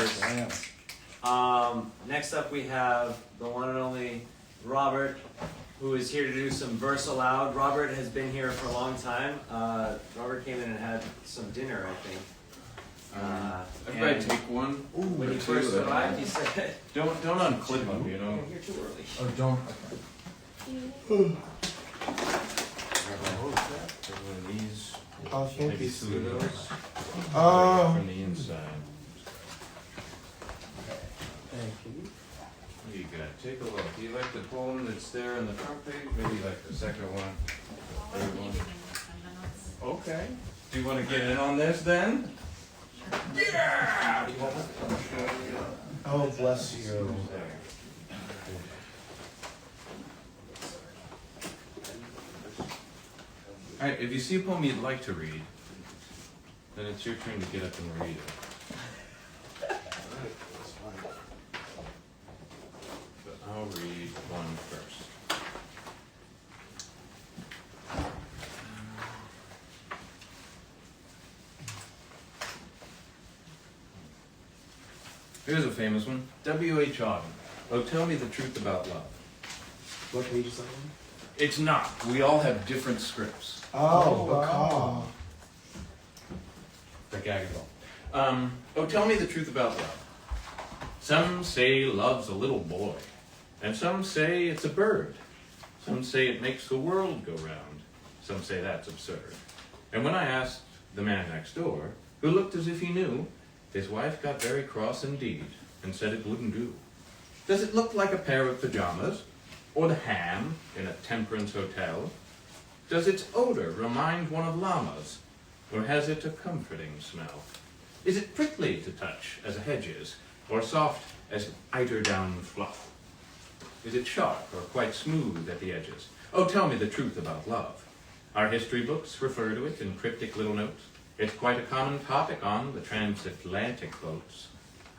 course. Next up we have the one and only Robert, who is here to do some verse aloud. Robert has been here for a long time. Robert came in and had some dinner, I think. Everybody take one. Ooh, when he first arrived, he said, Don't unclip them, you know. "You're too early." Oh, don't. Grab one of these. Oh, thank Maybe you. two of those. From the inside. Thank you. What do you got? Take a look. Do you like the poem that's there on the front page? Maybe you like the second one. Third one. Okay. Do you want to get in on this then? Yeah! Oh, bless you. Alright, if you see a poem you'd like to read, then it's your turn to get up and read it. But I'll read one first. Here's a famous one. W.H. Auden. Oh, tell me the truth about love. What page is that on? It's not. We all have different scripts. Oh, wow. The gaggle. Oh, tell me the truth about love. Some say love's a little boy, and some say it's a bird. Some say it makes the world go round. Some say that's absurd. And when I asked the man next door, who looked as if he knew, his wife got very cross indeed, and said it wouldn't do. Does it look like a pair of pajamas, or the ham in a temperance hotel? Does its odor remind one of llamas, or has it a comforting smell? Is it prickly to touch as a hedge is, or soft as eiderdown fluff? Is it sharp or quite smooth at the edges? Oh, tell me the truth about love. Our history books refer to it in cryptic little notes. It's quite a common topic on the transatlantic boats.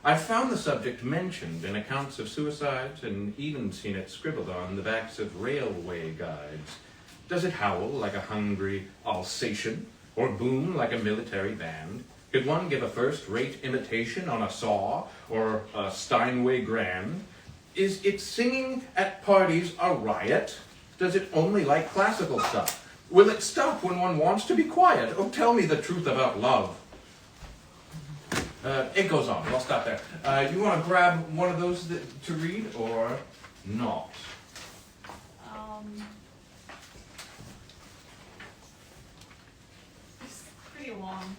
I've found the subject mentioned in accounts of suicides and even seen it scribbled on the backs of railway guides. Does it howl like a hungry Alsatian, or boom like a military band? Could one give a first-rate imitation on a saw or a Steinway grand? Is its singing at parties a riot? Does it only like classical stuff? Will it stop when one wants to be quiet? Oh, tell me the truth about love. It goes on. I'll stop there. You want to grab one of those to read, or not? It's pretty long.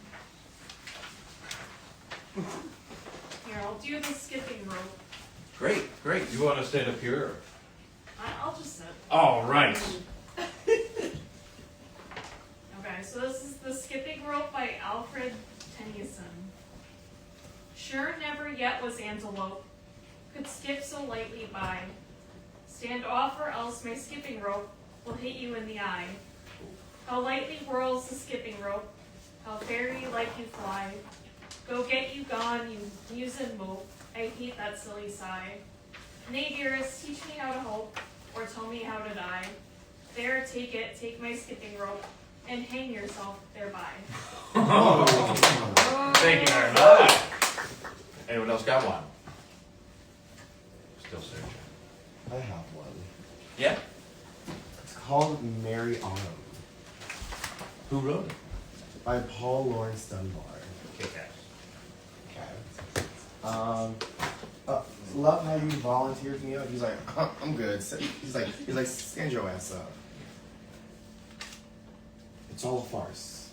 Here, I'll do the skipping rope. Great. You want to stand up here? I'll just sit. All right. Okay, so this is The Skipping Rope by Alfred Tennyson. Sure never yet was antelope, could skip so lightly by. Stand off or else my skipping rope will hit you in the eye. How lightly whirls the skipping rope, how fairy-like you fly. Go get you gone, you muse and mope, I hate that silly sigh. Nay, dearest, teach me how to hope, or tell me how to die. There, take it, take my skipping rope, and hang yourself thereby. Thank you very much. Anyone else got one? Still searching. I have one. Yeah? It's called Merry Autumn Who wrote it? by Paul Lawrence Dunbar. Kick-ass. Okay. Love how you volunteered me out. He's like, I'm good. He's like, stand your ass up. It's all a farce.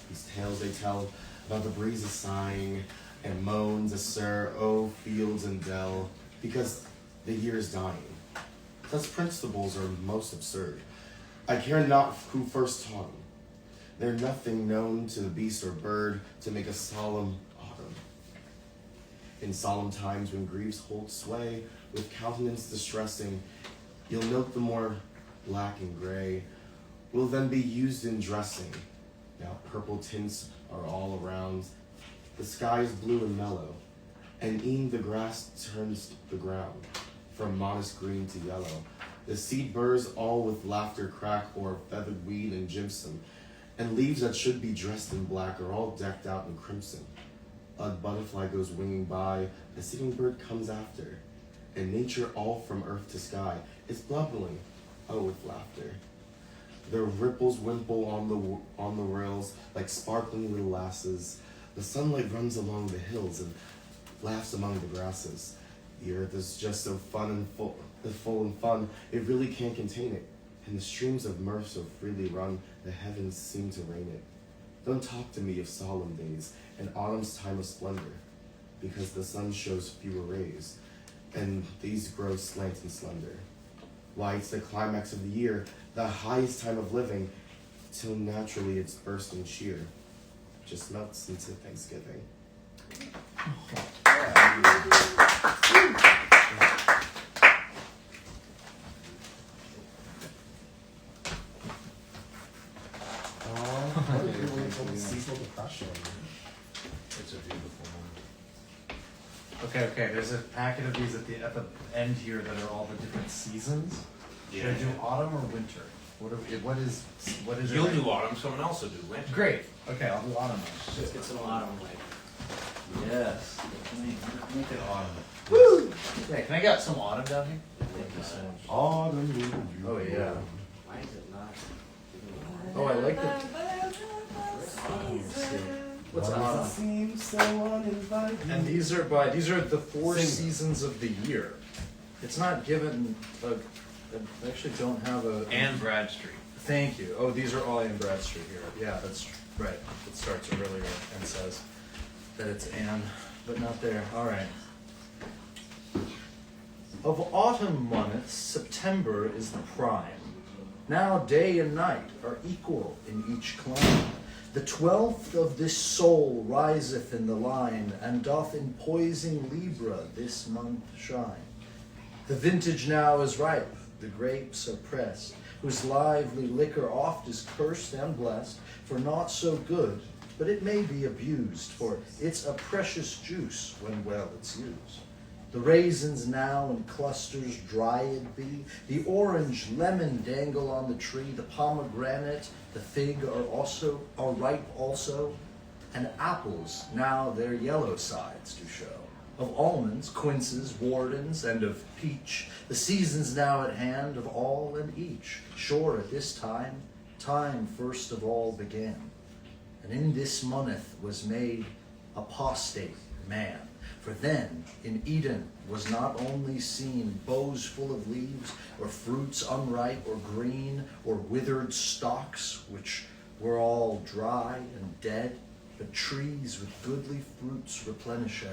These tales they tell about the breezes sighing and moans astir, oh, fields and dell, because the year is dying. Such principles are most absurd. I care not who first taught them. They're nothing known to the beast or bird to make a solemn autumn. In solemn times when griefs hold sway, with countenance distressing, you'll note the more black and gray will then be used in dressing. Now purple tints are all around. The sky is blue and mellow, and e'en the grass turns the ground from modest green to yellow. The seed burrs all with laughter crack o'er feathered weed and gypsum, and leaves that should be dressed in black are all decked out in crimson. A butterfly goes winging by, a singing bird comes after, and nature all from earth to sky is bubbling, oh, with laughter. The ripples wimple on the rails like sparkling little lasses. The sunlight runs along the hills and laughs among the grasses. The earth is just so full and fun, it really can't contain it. And the streams of mirth so freely run, the heavens seem to rain it. Don't talk to me of solemn days and autumn's time of splendor, because the sun shows fewer rays, and these grow slant and slender. Why, it's the climax of the year, the highest time of living, till naturally it's bursting cheer. Just melts into Thanksgiving. Seasonal depression. It's a beautiful one. Okay. There's a packet of these at the end here that are all the different seasons. Should I do autumn or winter? What is You'll it? do autumn, someone else will do winter. Great. Okay, I'll do autumn. Let's get some autumn light. Yes. Make it autumn. Woo! Okay, can I get some autumn down here? Thank you so much. Autumn. Oh yeah. Why is it not? Oh, I like the. What's Why does autumn? it seem so uninviting? And these are the four Sing. seasons of the year. It's not given. I actually don't have a. And Bradstreet. Thank you. Oh, these are all in Bradstreet here. Yeah, that's right. It starts earlier and says that it's Anne, but not there. All right. Of autumn months, September is the prime. Now day and night are equal in each clime. The 12th of this soul riseth in the line, and doth in poising Libra this month shine. The vintage now is ripe, the grapes are pressed, whose lively liquor oft is cursed and blessed, for naught so good, but it may be abused, for it's a precious juice when well it's used. The raisins now in clusters dryed be, the orange, lemon dangle on the tree, the pomegranate, the fig are ripe also, and apples now their yellow sides do show. Of almonds, quinces, wardens, and of peach, the season's now at hand of all and each. Sure at this time first of all began. And in this moneth was made apostate man. For then in Eden was not only seen boughs full of leaves, or fruits unripe or green, or withered stalks which were all dry and dead, but trees with goodly fruits replenished,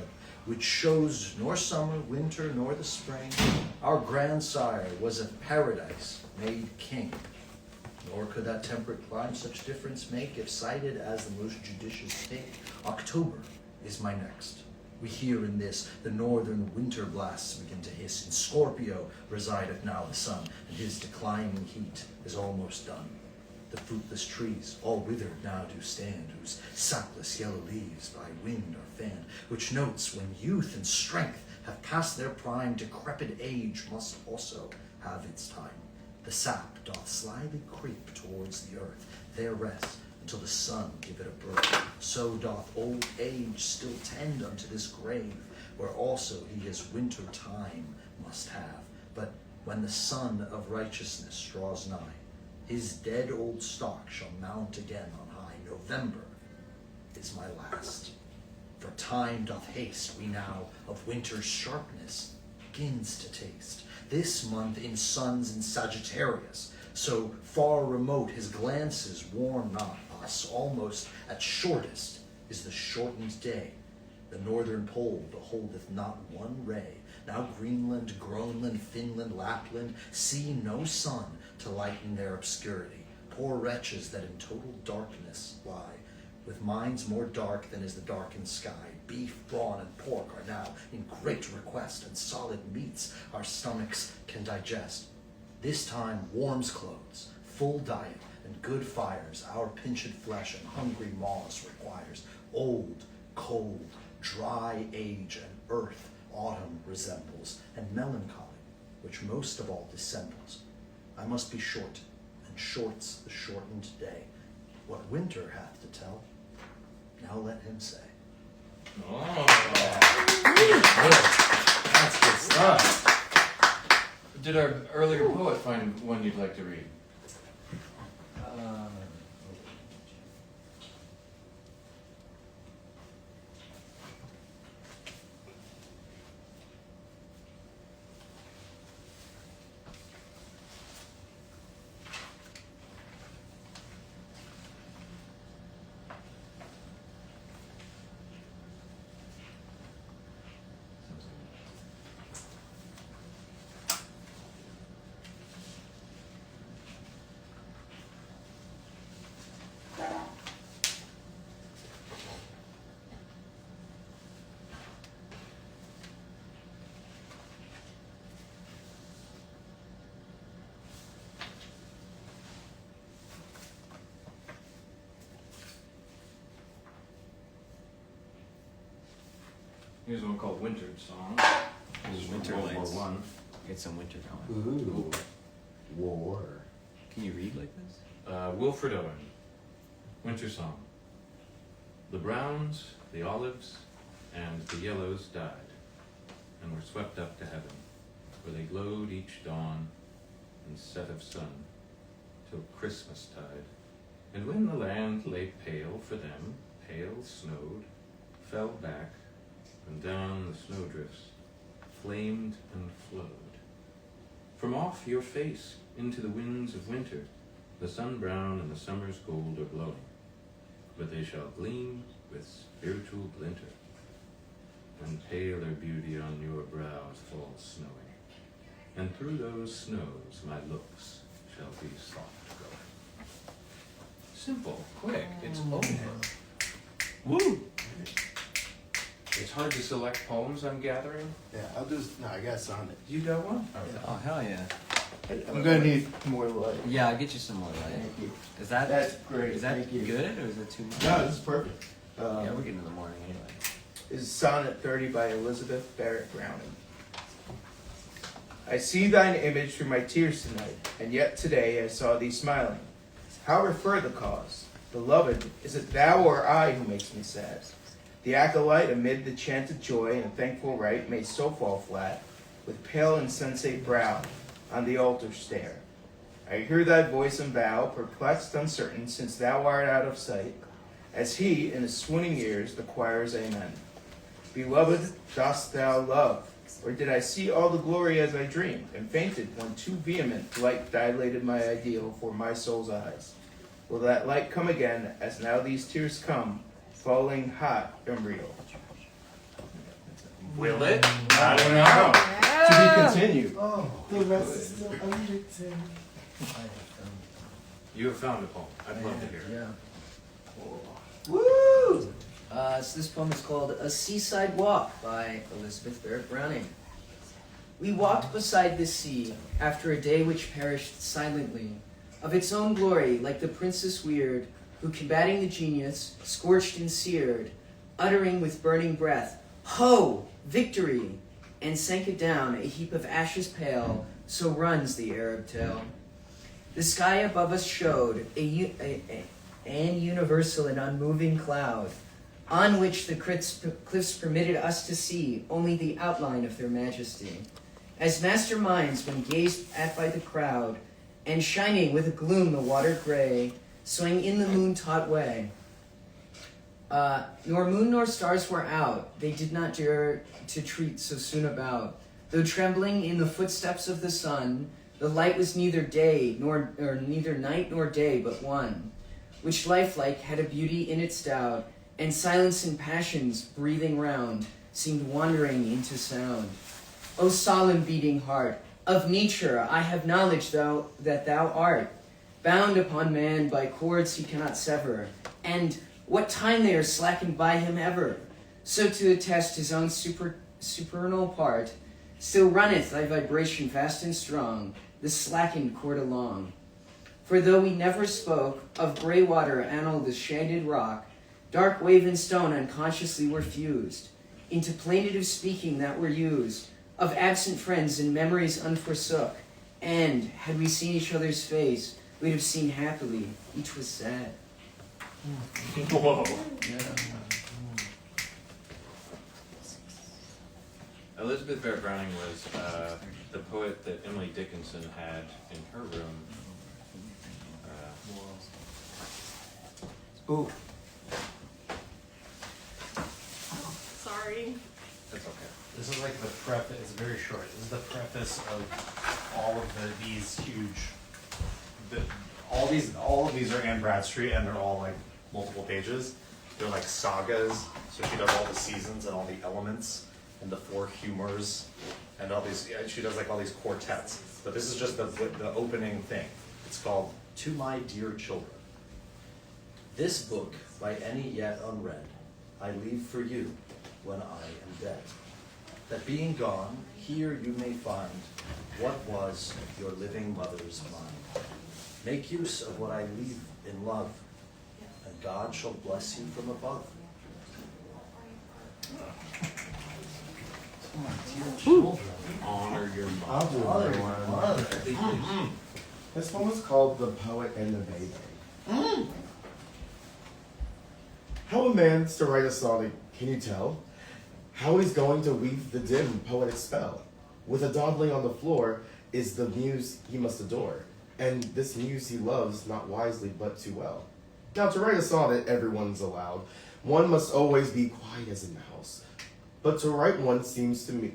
which shows nor summer, winter, nor the spring. Our grandsire was of paradise made king. Nor could that temperate clime such difference make, if cited as the most judicious take. October is my next. We hear in this the northern winter blasts begin to hiss. In Scorpio resideth now the sun, and his declining heat is almost done. The fruitless trees, all withered now do stand, whose sapless yellow leaves by wind are fanned, which notes when youth and strength have passed their prime, decrepit age must also have its time. The sap doth slyly creep towards the earth, there rest, until the sun give it a birth. So doth old age still tend unto this grave, where also he his winter time must have. But when the sun of righteousness draws nigh, his dead old stock shall mount again on high. November is my last. For time doth haste, we now of winter's sharpness begins to taste. This month in suns in Sagittarius, so far remote his glances warm not us. Almost at shortest is the shortened day. The northern pole beholdeth not one ray. Now Greenland, Groenland, Finland, Lapland see no sun to lighten their obscurity. Poor wretches that in total darkness lie, with minds more dark than is the darkened sky. Beef, brawn, and pork are now in great request, and solid meats our stomachs can digest. This time warms clothes, full diet, and good fires our pinched flesh and hungry maws requires. Old, cold, dry age and earth autumn resembles, and melancholy, which most of all dissembles. I must be short, and short's the shortened day. What winter hath to tell, now let him say. Oh. That's good stuff. Did our earlier poet find one you'd like to read? Here's one called Winter Song. This is from Winter World War lights. One. Get some winter going. Ooh. War. Can you read like this? Wilfred Owen. Winter Song. The browns, the olives, and the yellows died, and were swept up to heaven, where they glowed each dawn and set of sun, till Christmas tide. And when the land lay pale for them, pale snowed, fell back, and down the snowdrifts flamed and flowed. From off your face into the winds of winter, the sun brown and the summer's gold are blowing, but they shall gleam with spiritual glinter, and paler beauty on your brows fall snowing, and through those snows my looks shall be soft growing. Simple, quick, it's over. Woo! It's hard to select poems I'm gathering. Yeah, I'll just, no, I got sonnet. You got one? Oh, hell yeah. I'm gonna need more light. Yeah, I'll get you some more light. Thank you. Is that That's great, Is that thank you. good or is it too much? No, this is perfect. Yeah, we're getting to the morning anyway. This is Sonnet 30 by Elizabeth Barrett Browning. I see thine image through my tears tonight, and yet today I saw thee smiling. How refer the cause? Beloved, is it thou or I who makes me sad? The acolyte amid the chanted joy and thankful rite may so fall flat, with pale insensate brow, on the altar stare. I hear thy voice and bow, perplexed, uncertain, since thou art out of sight, as he, in his swooning ears, the choir's amen. Beloved, dost thou love? Or did I see all the glory as I dreamed, and fainted when too vehement light dilated my ideal for my soul's eyes? Will that light come again, as now these tears come, falling hot and real? Will it? I don't know. To be continued. Oh, the rest is still unwritten. You have found a poem. I'd love to hear it. Yeah. Woo! So this poem is called A Seaside Walk by Elizabeth Barrett Browning. We walked beside the sea after a day which perished silently, of its own glory, like the princess weird, who combating the genius, scorched and seared, uttering with burning breath, Ho! Victory! And sank it down, a heap of ashes pale, so runs the Arab tale. The sky above us showed an universal and unmoving cloud, on which the cliffs permitted us to see only the outline of their majesty. As masterminds when gazed at by the crowd, and shining with a gloom the water gray, swing in the moon-taught way. Nor moon nor stars were out, they did not dare to treat so soon about. Though trembling in the footsteps of the sun, the light was neither neither night nor day, but one, which lifelike had a beauty in its doubt, and silence and passions breathing round seemed wandering into sound. O solemn beating heart, of nature I have knowledge that thou art, bound upon man by cords he cannot sever, and what time they are slackened by him ever, so to attest his own supernal part, still runneth thy vibration fast and strong, the slackened cord along. For though we never spoke, of grey water annal the shaded rock, dark wave and stone unconsciously were fused, into plaintive speaking that were used, of absent friends and memories unforsook, and, had we seen each other's face, we'd have seen happily, each was sad. Whoa. Yeah. Elizabeth Barrett Browning was the poet that Emily Dickinson had in her room. Ooh. Sorry. That's okay. This is like the preface. It's very short. This is the preface of all of these huge. All of these are Anne Bradstreet, and they're all like multiple pages. They're like sagas. So she does all the seasons and all the elements and the four humors and all these. She does like all these quartets. But this is just the opening thing. It's called To My Dear Children. This book, by any yet unread, I leave for you when I am dead. That being gone, here you may find what was your living mother's mind. Make use of what I leave in love, and God shall bless you from above. To my dear children. Honor your mother. I'll do Mother, another one. mother. This one was called The Poet and the Baby. How a man's to write a sonnet, can you tell? How he's going to weave the dim poetic spell. With a dawdling on the floor is the muse he must adore, and this muse he loves not wisely but too well. Now to write a sonnet, everyone's allowed. One must always be quiet as a mouse. But to write one seems to me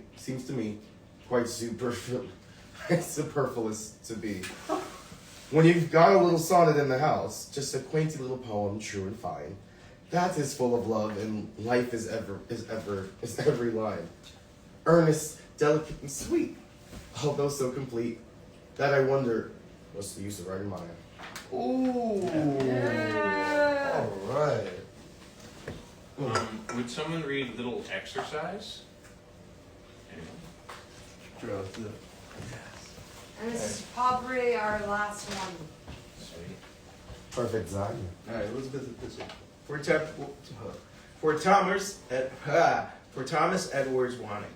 quite superfluous to be. When you've got a little sonnet in the house, just a quainty little poem, true and fine, that is full of love, and life is every line. Earnest, delicate, and sweet, although so complete that I wonder what's the use of writing mine. Ooh. All right. Would someone read Little Exercise? Anyone? And this is probably our last one. Sweet. Perfect design. All right, let's visit this one. For Thomas Edwards Wanting.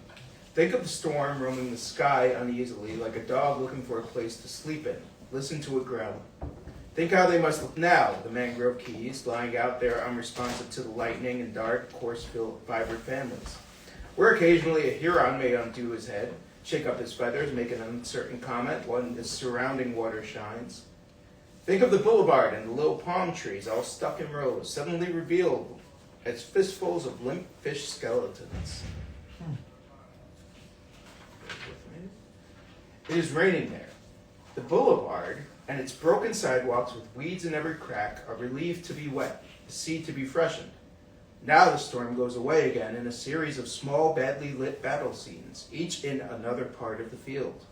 Think of the storm roaming the sky uneasily, like a dog looking for a place to sleep in. Listen to it growling. Think how they must look now, the mangrove keys, lying out there unresponsive to the lightning and dark, coarse-fibered families. Where occasionally a Huron may undo his head, shake up his feathers, make an uncertain comment when the surrounding water shines. Think of the boulevard and the little palm trees all stuck in rows, suddenly revealed as fistfuls of limp fish skeletons. It is raining there. The boulevard and its broken sidewalks with weeds in every crack are relieved to be wet, the sea to be freshened. Now the storm goes away again in a series of small, badly lit battle scenes, each in another part of the field.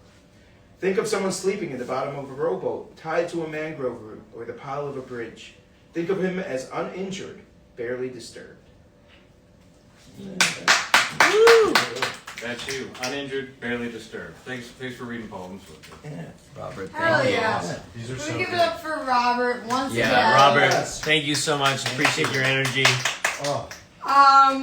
Think of someone sleeping in the bottom of a rowboat, tied to a mangrove root or the pile of a bridge. Think of him as uninjured, barely disturbed. That's you. Uninjured, barely disturbed. Thanks for reading poems with me. Robert, Hell thank you. yeah. These are Can so we give it good. up for Robert once Yeah, again? Robert, thank you so much. Appreciate your energy. Oh,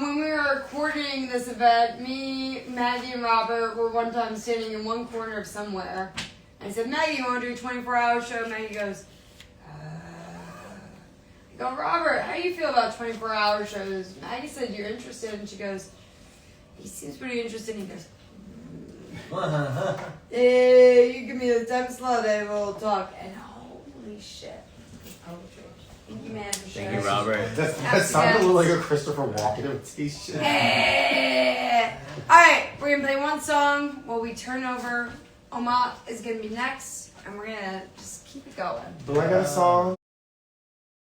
When we were recording this event, me, Maggie, and Robert were one time standing in one corner of somewhere. And I said, Maggie, you want to do a 24-hour show? Maggie goes, I go, Robert, how do you feel about 24-hour shows? Maggie said, you're interested. And she goes, he seems pretty interested. And he goes, hey, you give me the time slot, I will talk. And holy shit, it's poetry. Thank you, man, for Thank sharing. you, Robert. That sounded a little like a Christopher Walken imitation. Alright, we're gonna play one song while we turn over. Oma is gonna be next, and we're gonna just keep it going. Do I got a song?